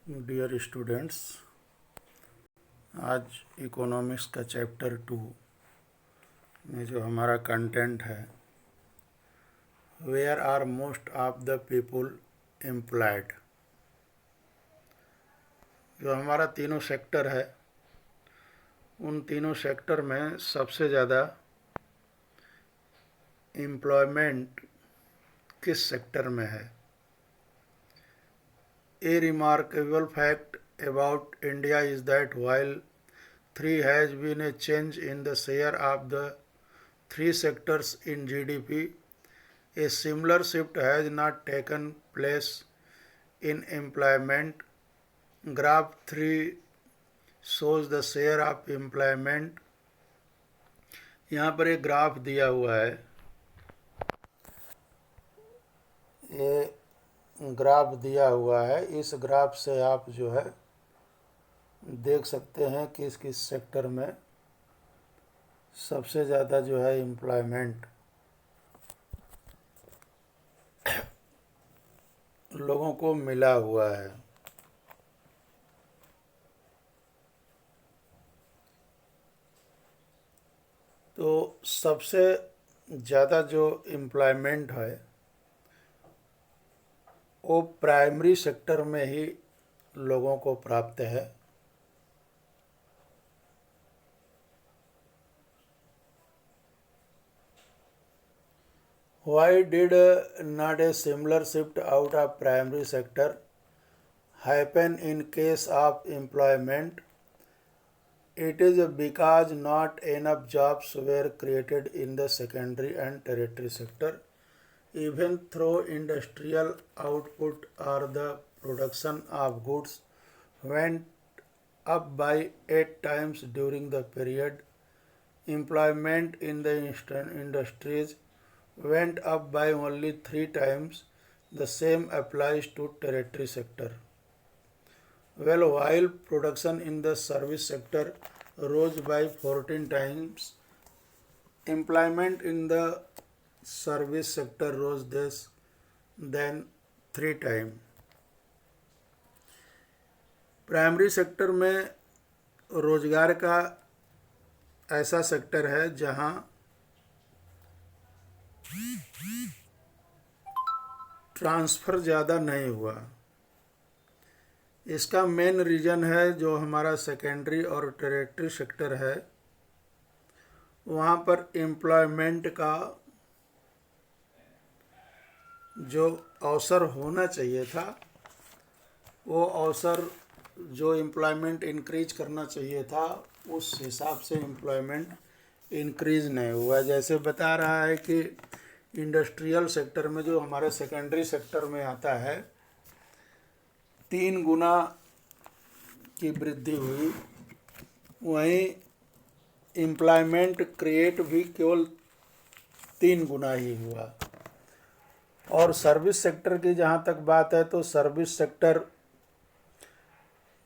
Dear students, आज economics का chapter 2 में जो हमारा कंटेंट है, where are most of the people employed. जो हमारा तीनों सेक्टर है, उन तीनों सेक्टर में सबसे ज़्यादा एम्प्लॉयमेंट किस सेक्टर में है। A remarkable fact about India is that while there has been a change in the share of the three sectors in GDP, a similar shift has not taken place in employment. Graph 3 shows the share of employment. यहाँ पर एक graph दिया हुआ है। ये graph दिया हुआ है। इस ग्राफ से आप जो है देख सकते हैं कि किस किस सेक्टर में सबसे ज़्यादा जो है एम्प्लॉयमेंट लोगों को मिला हुआ है। तो सबसे ज़्यादा जो एम्प्लॉयमेंट है वो प्राइमरी सेक्टर में ही लोगों को प्राप्त है। Why did not a similar shift out of primary sector happen in case of employment? It is because not enough jobs were created in the secondary and tertiary sector. Even though industrial output or the production of goods went up by 8 times during the period, employment in the industries went up by only 3 times. The same applies to tertiary sector. Well, while production in the service sector rose by 14 times, employment in the service sector rose than 3 time. Primary sector में रोजगार का ऐसा sector है जहां transfer ज़्यादा नहीं हुआ। इसका मेन रीज़न है जो हमारा सेकेंडरी और टेरिटरी सेक्टर है, वहाँ पर एम्प्लॉयमेंट का जो अवसर होना चाहिए था, वो अवसर जो एम्प्लॉयमेंट इंक्रीज करना चाहिए था, उस हिसाब से एम्प्लॉयमेंट इंक्रीज नहीं हुआ। जैसे बता रहा है कि इंडस्ट्रियल सेक्टर में जो हमारे सेकेंडरी सेक्टर में आता है, 3 गुना की वृद्धि हुई, वहीं एम्प्लॉयमेंट क्रिएट भी केवल 3 गुना ही हुआ। और सर्विस सेक्टर की जहाँ तक बात है, तो सर्विस सेक्टर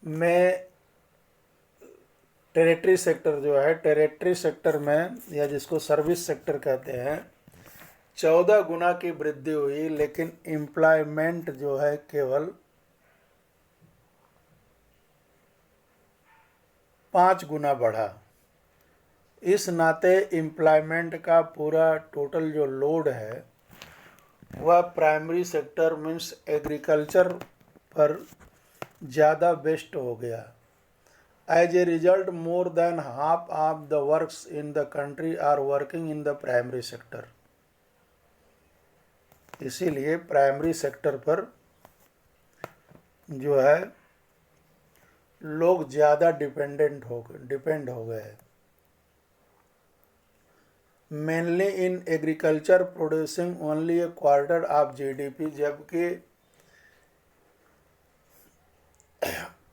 में टेरिटरी सेक्टर जो है, टेरिटरी सेक्टर में या जिसको सर्विस सेक्टर कहते हैं, 14 गुना की वृद्धि हुई, लेकिन एम्प्लॉयमेंट जो है केवल 5 गुना बढ़ा। इस नाते एम्प्लॉयमेंट का पूरा टोटल जो लोड है वह प्राइमरी सेक्टर मीन्स एग्रीकल्चर पर ज़्यादा बेस्ट हो गया। As a result, more than half of the works in the country are working in the primary sector. इसीलिए प्राइमरी सेक्टर पर जो है लोग ज़्यादा डिपेंड हो गए। Mainly in agriculture producing only a quarter of GDP, जबकि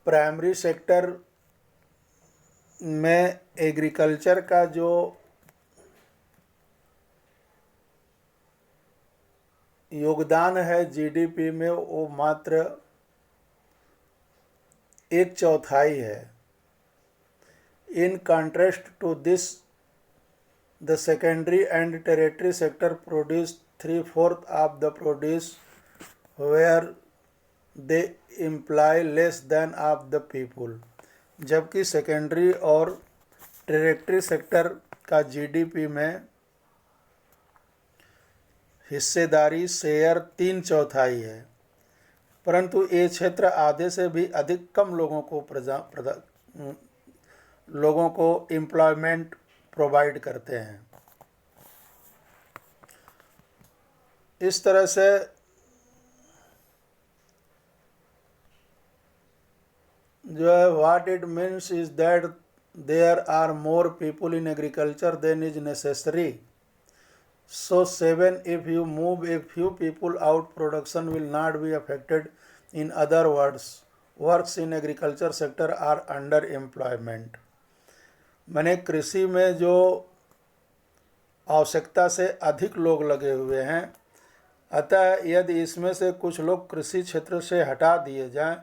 प्राइमरी सेक्टर में एग्रीकल्चर का जो योगदान है जीडीपी में, वो मात्र 1/4 है। In contrast to this, the secondary and tertiary sector produce 3/4 of the produce, where they imply less than of the people, जबकि सेकेंडरी और टर्टियरी सेक्टर का जीडीपी में हिस्सेदारी शेयर 3/4 है, परंतु ये क्षेत्र आधे से भी अधिक कम लोगों को एम्प्लॉयमेंट प्रोवाइड करते हैं। इस तरह से जो है what it means is that there are more people in agriculture than is necessary, so 7 if you move a few people out, production will not be affected. In other words, works in agriculture sector are under employment। मैंने कृषि में जो आवश्यकता से अधिक लोग लगे हुए हैं, अतः यदि इसमें से कुछ लोग कृषि क्षेत्र से हटा दिए जाएं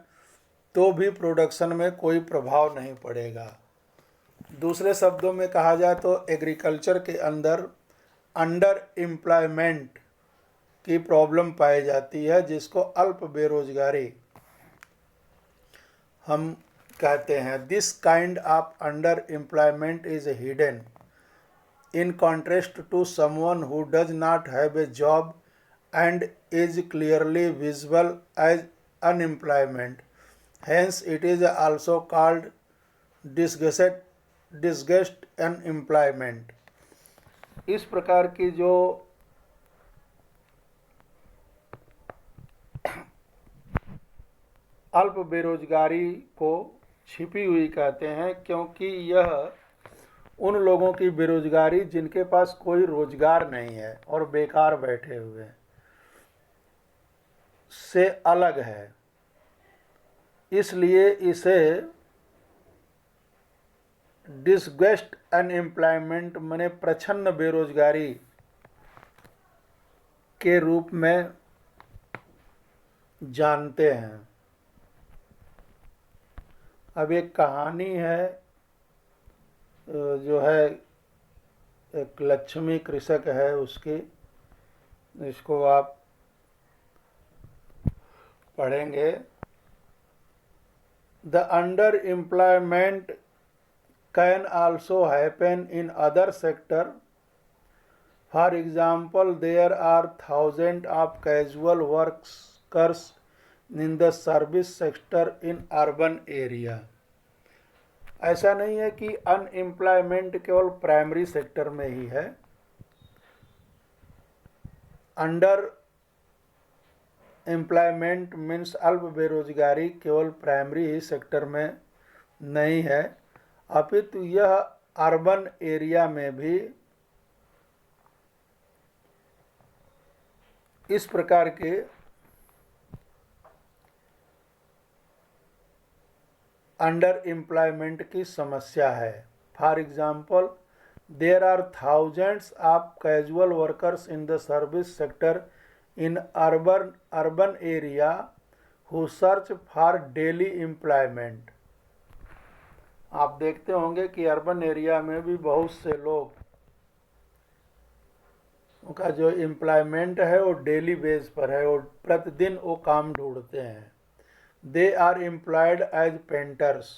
तो भी प्रोडक्शन में कोई प्रभाव नहीं पड़ेगा। दूसरे शब्दों में कहा जाए तो एग्रीकल्चर के अंदर अंडर एम्प्लॉयमेंट की प्रॉब्लम पाई जाती है, जिसको अल्प बेरोजगारी हम कहते हैं। This kind of underemployment is hidden in contrast to someone who does not have a job and is clearly visible as unemployment, hence it is also called disguised unemployment. इस प्रकार की जो अल्प बेरोजगारी को छिपी हुई कहते हैं, क्योंकि यह उन लोगों की बेरोजगारी जिनके पास कोई रोजगार नहीं है और बेकार बैठे हुए हैं से अलग है। इसलिए इसे डिसगस्ट अनएम्प्लॉयमेंट माने प्रच्छन्न बेरोजगारी के रूप में जानते हैं। अब एक कहानी है, जो है एक लक्ष्मी कृषक है उसकी, इसको आप पढ़ेंगे। The under employment can also happen in other sector. For example, there are thousands of casual workers in the service sector in urban area। ऐसा नहीं है कि अनएम्प्लॉयमेंट केवल प्राइमरी सेक्टर में ही है। अंडर एम्प्लॉयमेंट मीन्स अल्प बेरोजगारी केवल प्राइमरी ही सेक्टर में नहीं है, अपितु यह अर्बन एरिया में भी इस प्रकार के अंडर एम्प्लॉयमेंट की समस्या है। For example, there are thousands of casual workers in the service sector in urban area who search for daily employment. आप देखते होंगे कि अर्बन एरिया में भी बहुत से लोग उनका जो एम्प्लॉयमेंट है वो डेली बेस पर है, वो प्रतिदिन वो काम ढूंढते हैं। They are employed as painters,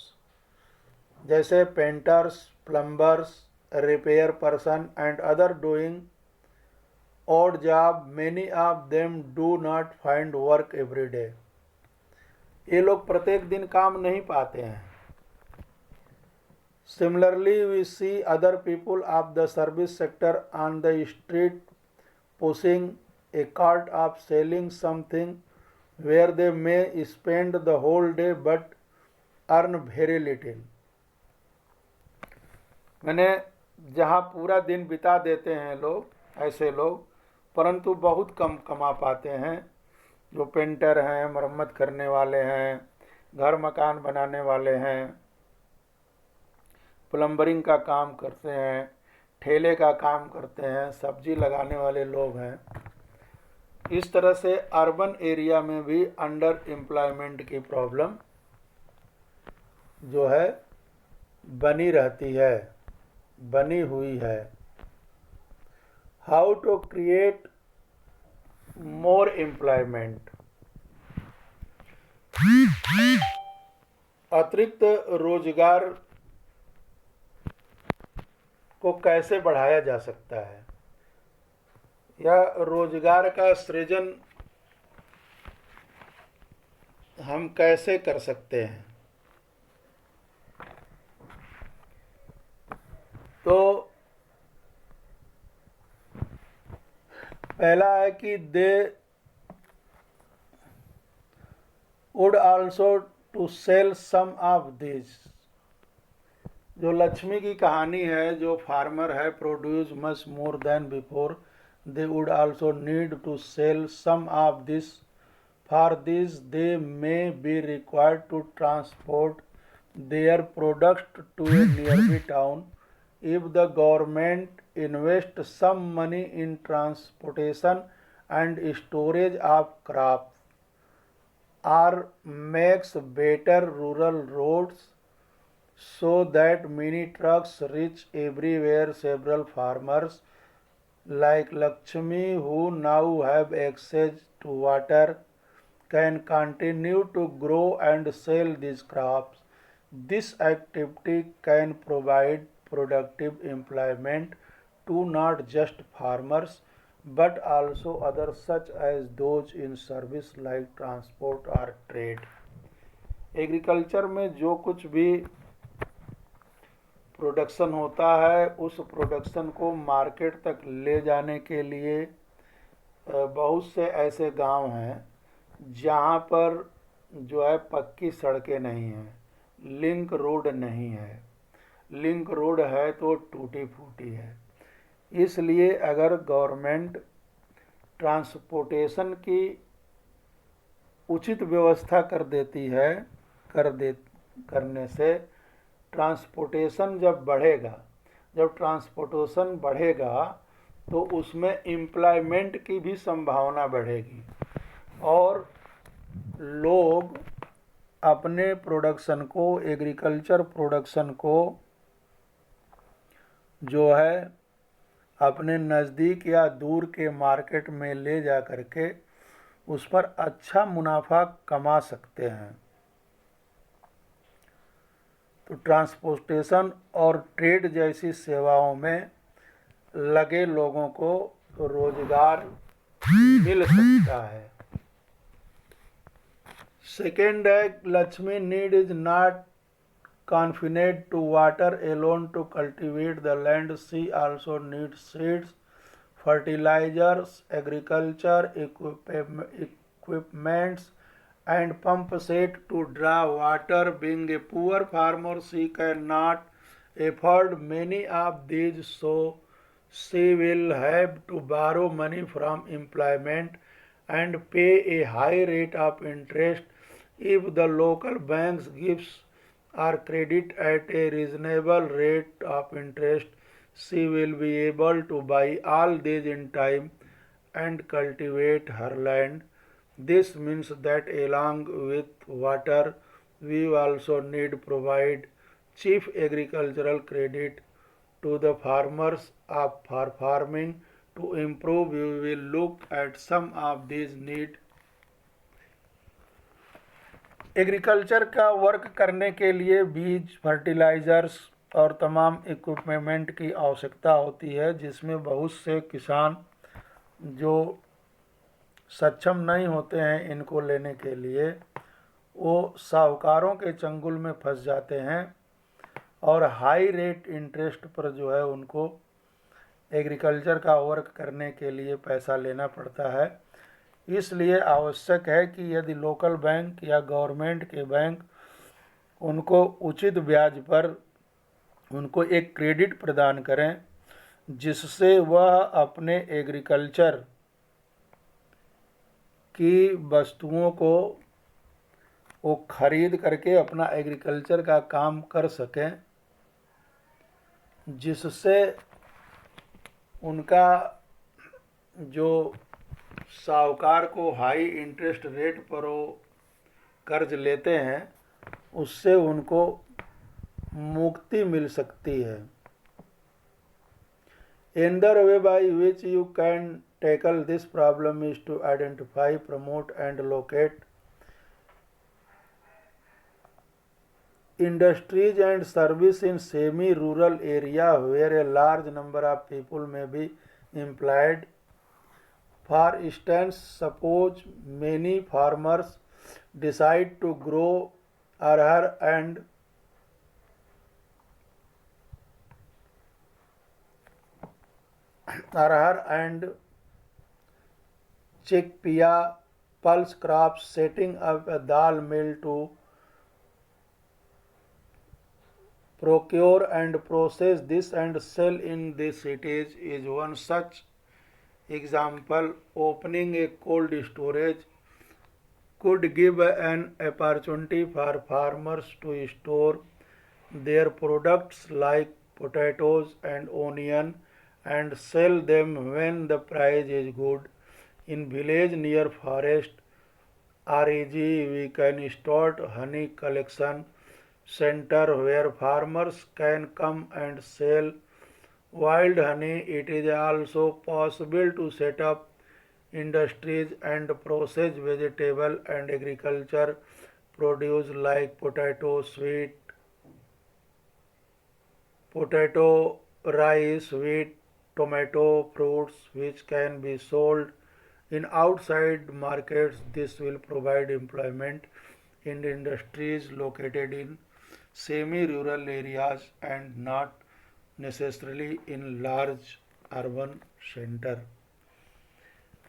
जैसे painters, plumbers, repair person and other doing odd job. Many of them do not find work every day. ये लोग प्रत्येक दिन काम नहीं पाते हैं। Similarly, we see other people of the service sector on the street pushing a cart of selling something where they may spend the whole day but earn very little। मैंने जहाँ पूरा दिन बिता देते हैं लोग, ऐसे लोग, परंतु बहुत कम कमा पाते हैं। जो पेंटर हैं, मरम्मत करने वाले हैं, घर मकान बनाने वाले हैं, प्लम्बरिंग का काम करते हैं, ठेले का काम करते हैं, सब्जी लगाने वाले लोग हैं। इस तरह से अर्बन एरिया में भी अंडर एम्प्लॉयमेंट की प्रॉब्लम जो है बनी रहती है, बनी हुई है। How to create more employment. अतिरिक्त रोजगार को कैसे बढ़ाया जा सकता है या रोजगार का सृजन हम कैसे कर सकते हैं। तो पहला है कि they would also to sell some of this. जो लक्ष्मी की कहानी है, जो फार्मर है produce much more than before, they would also need to sell some of this. For this they may be required to transport their products to a nearby town. If the government invests some money in transportation and storage of crops, or makes better rural roads so that many trucks reach everywhere, several farmers like Lakshmi, who now have access to water, can continue to grow and sell these crops. This activity can provide productive employment to not just farmers but also others such as those in service like transport or trade. Agriculture में जो कुछ भी production होता है उस production को market तक ले जाने के लिए बहुत से ऐसे गांव हैं जहां पर जो है पक्की सड़कें नहीं हैं, लिंक रोड नहीं है, लिंक रोड है तो टूटी फूटी है। इसलिए अगर गवर्नमेंट ट्रांसपोर्टेशन की उचित व्यवस्था कर देती है, करने से ट्रांसपोर्टेशन जब बढ़ेगा, जब ट्रांसपोर्टेशन बढ़ेगा तो उसमें एम्प्लॉयमेंट की भी संभावना बढ़ेगी और लोग अपने प्रोडक्शन को, एग्रीकल्चर प्रोडक्शन को जो है अपने नज़दीक या दूर के मार्केट में ले जा कर के उस पर अच्छा मुनाफा कमा सकते हैं। तो ट्रांसपोर्टेशन और ट्रेड जैसी सेवाओं में लगे लोगों को रोजगार मिल सकता है। सेकेंड है, Lakshmi need is not confined to water alone to cultivate the land. She also needs seeds, fertilizers, agriculture equipments, and pump set to draw water. Being a poor farmer, she cannot afford many of these, so she will have to borrow money from employment and pay a high rate of interest. If the local banks gives or credit at a reasonable rate of interest, she will be able to buy all these in time and cultivate her land. This means that along with water, we also need provide cheap agricultural credit to the farmers for farming. To improve, we will look at some of these needs. Agriculture का work करने के लिए बीज, fertilisers और तमाम equipment की आवश्यकता होती है, जिसमें बहुत से किसान जो सक्षम नहीं होते हैं इनको लेने के लिए, वो साहूकारों के चंगुल में फंस जाते हैं और हाई रेट इंटरेस्ट पर जो है उनको एग्रीकल्चर का वर्क करने के लिए पैसा लेना पड़ता है। इसलिए आवश्यक है कि यदि लोकल बैंक या गवर्नमेंट के बैंक उनको उचित ब्याज पर उनको एक क्रेडिट प्रदान करें, जिससे वह अपने एग्रीकल्चर की वस्तुओं को वो खरीद करके अपना एग्रीकल्चर का काम कर सकें, जिससे उनका जो साहूकार को हाई इंटरेस्ट रेट पर वो कर्ज लेते हैं उससे उनको मुक्ति मिल सकती है। Another way by which you can tackle this problem is to identify, promote and locate industries and service in semi-rural area where a large number of people may be employed. For instance, suppose many farmers decide to grow arhar and chickpea pulse crops, setting up a dal mill to procure and process this and sell in the cities is one such example. Opening a cold storage could give an opportunity for farmers to store their products like potatoes and onion and sell them when the price is good. In village near forest REG we can start honey collection center where farmers can come and sell wild honey. It is also possible to set up industries and process vegetable and agriculture produce like potato, rice, wheat, tomato, fruits which can be sold in outside markets. This will provide employment in industries located in semi-rural areas and not necessarily in large urban center.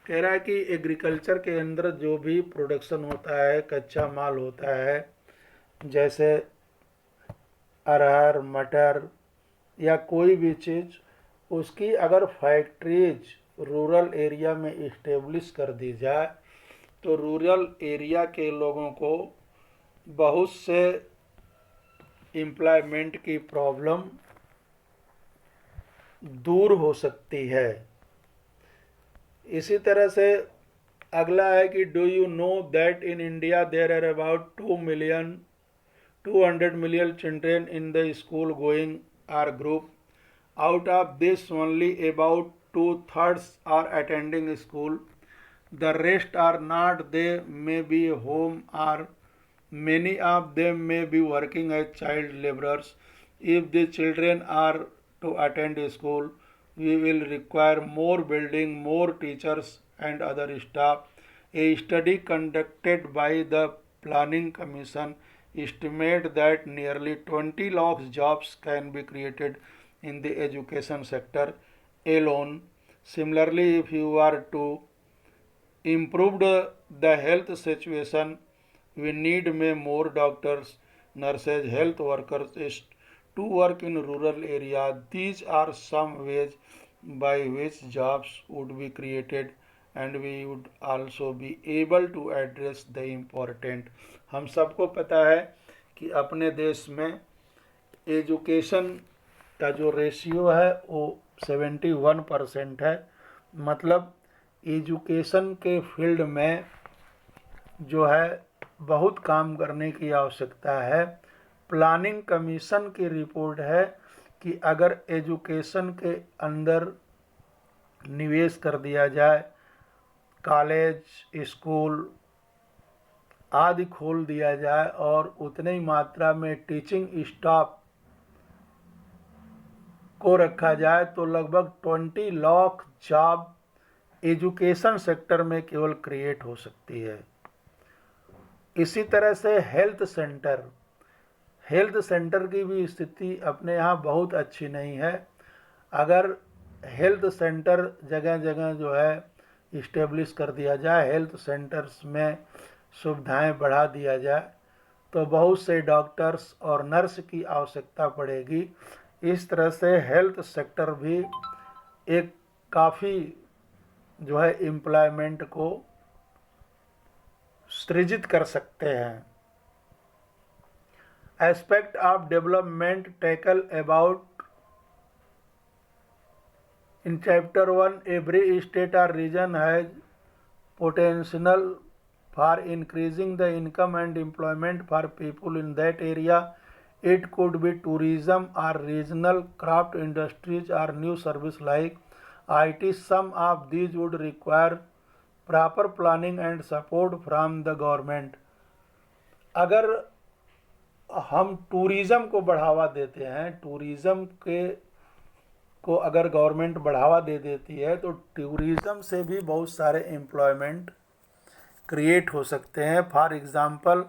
कह रहा है कि agriculture के अंदर जो भी production होता है, कच्चा माल होता है, जैसे अरहर, मटर या कोई भी चीज़, उसकी अगर फैक्ट्रीज रूरल एरिया में इस्टेब्लिश कर दी जाए तो रूरल एरिया के लोगों को बहुत से एम्प्लॉयमेंट की प्रॉब्लम दूर हो सकती है। इसी तरह से अगला है कि do you know that in India there are about 200 million children in the school going or group. Out of this only about 2/3 are attending school. The rest are not. They may be home or many of them may be working as child laborers. If the children are to attend school, we will require more building, more teachers and other staff. A study conducted by the Planning Commission estimate that nearly 20 lakh jobs can be created in the education sector alone. Similarly, if you are to improve the health situation, we need more doctors, nurses, health workers to work in rural area. These are some ways by which jobs would be created and we would also be able to address the important. हम सबको पता है कि अपने देश में education का जो रेशियो है वो 71% है। मतलब एजुकेशन के फील्ड में जो है बहुत काम करने की आवश्यकता है। प्लानिंग कमीशन की रिपोर्ट है कि अगर एजुकेशन के अंदर निवेश कर दिया जाए, कॉलेज, स्कूल आदि खोल दिया जाए और उतनी ही मात्रा में टीचिंग स्टाफ को रखा जाए तो लगभग 20 लाख जॉब एजुकेशन सेक्टर में केवल क्रिएट हो सकती है। इसी तरह से हेल्थ सेंटर की भी स्थिति अपने यहाँ बहुत अच्छी नहीं है। अगर हेल्थ सेंटर जगह जगह जो है इस्टेब्लिश कर दिया जाए, हेल्थ सेंटर्स में सुविधाएं बढ़ा दिया जाए तो बहुत से डॉक्टर्स और नर्स की आवश्यकता पड़ेगी। इस तरह से हेल्थ सेक्टर भी एक काफ़ी जो है एम्प्लॉयमेंट को सृजित कर सकते हैं। Aspect of development tackle about in chapter 1, every state or region has potential for increasing the income and employment for people in that area. It could be tourism or regional craft industries or new service like IT. Some of these would require proper planning and support from the government. अगर हम tourism को बढ़ावा देते हैं, tourism के को अगर government बढ़ावा दे देती है तो टूरिज़्म से भी बहुत सारे एम्प्लॉयमेंट क्रिएट हो सकते हैं। For example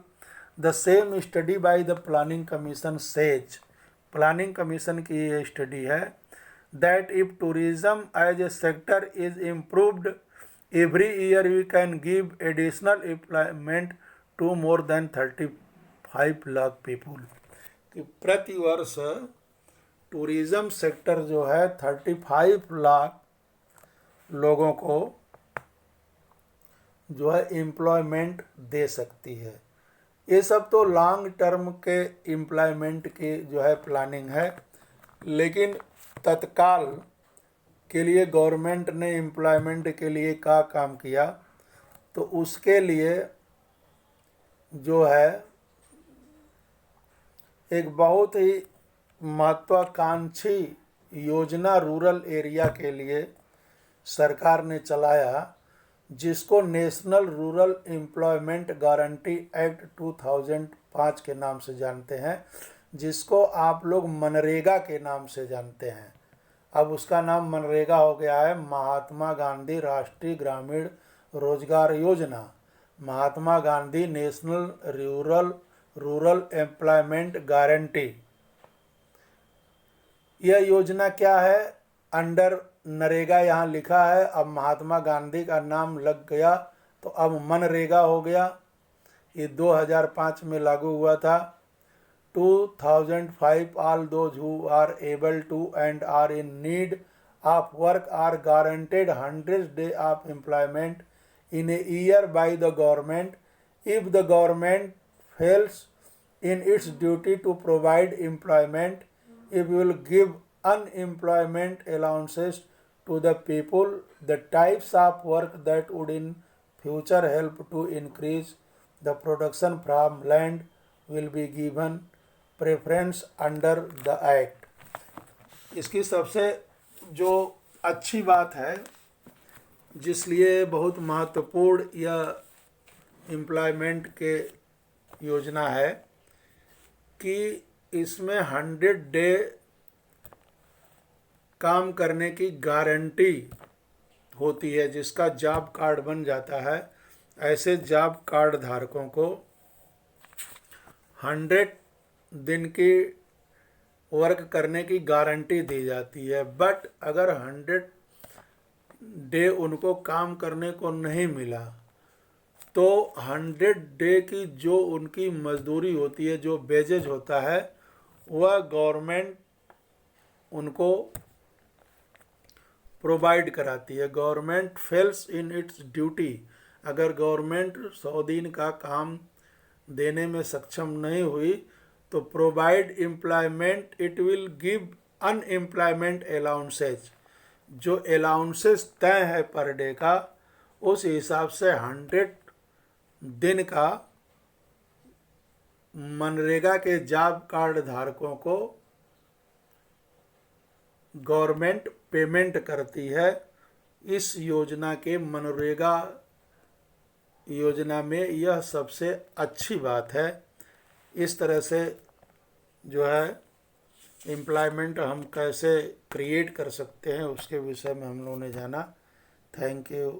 the same study by the planning commission says, planning commission की ये स्टडी है, that if tourism as a sector is improved every year we can give additional employment to more than 35 lakh people, कि प्रति वर्ष tourism sector जो है 35 लाख लोगों को जो है एम्प्लॉयमेंट दे सकती है। ये सब तो लॉन्ग टर्म के एम्प्लॉयमेंट की जो है प्लानिंग है, लेकिन तत्काल के लिए गवर्नमेंट ने एम्प्लॉयमेंट के लिए क्या काम किया, तो उसके लिए जो है एक बहुत ही महत्वाकांक्षी योजना रूरल एरिया के लिए सरकार ने चलाया, जिसको national rural employment guarantee act 2005 के नाम से जानते हैं, जिसको आप लोग मनरेगा के नाम से जानते हैं। अब उसका नाम मनरेगा हो गया है, महात्मा गांधी राष्ट्रीय ग्रामीण रोजगार योजना, Mahatma Gandhi national rural employment guarantee. यह योजना क्या है? अंडर नरेगा यहाँ लिखा है, अब महात्मा गांधी का नाम लग गया तो अब मनरेगा हो गया। ये 2005 में लागू हुआ था। 2005 all those who are able to and are in need of work are guaranteed 100 days of employment in a year by the government. If the government fails in its duty to provide employment, it will give unemployment allowances to the people. The types of work that would in future help to increase the production from land will be given preference under the act. इसकी सबसे जो अच्छी बात है, जिसलिए बहुत महत्वपूर्ण यह employment के योजना है, कि इसमें 100 डे काम करने की गारंटी होती है, जिसका जॉब कार्ड बन जाता है। ऐसे जॉब कार्ड धारकों को 100 दिन की वर्क करने की गारंटी दी जाती है। बट अगर 100 डे उनको काम करने को नहीं मिला, तो 100 डे की जो उनकी मजदूरी होती है, जो वेजेज होता है, वह गवर्नमेंट उनको प्रोवाइड कराती है। Government fails in its duty, अगर गवर्नमेंट 100 दिन का काम देने में सक्षम नहीं हुई, तो provide employment it will give unemployment allowances, जो अलाउंसेस तय है पर डे का, उस हिसाब से 100 दिन का मनरेगा के जॉब कार्ड धारकों को गवर्नमेंट पेमेंट करती है। इस योजना के मनरेगा योजना में यह सबसे अच्छी बात है। इस तरह से जो है एम्प्लॉयमेंट हम कैसे क्रिएट कर सकते हैं, उसके विषय में हम लोगों ने जाना। Thank you.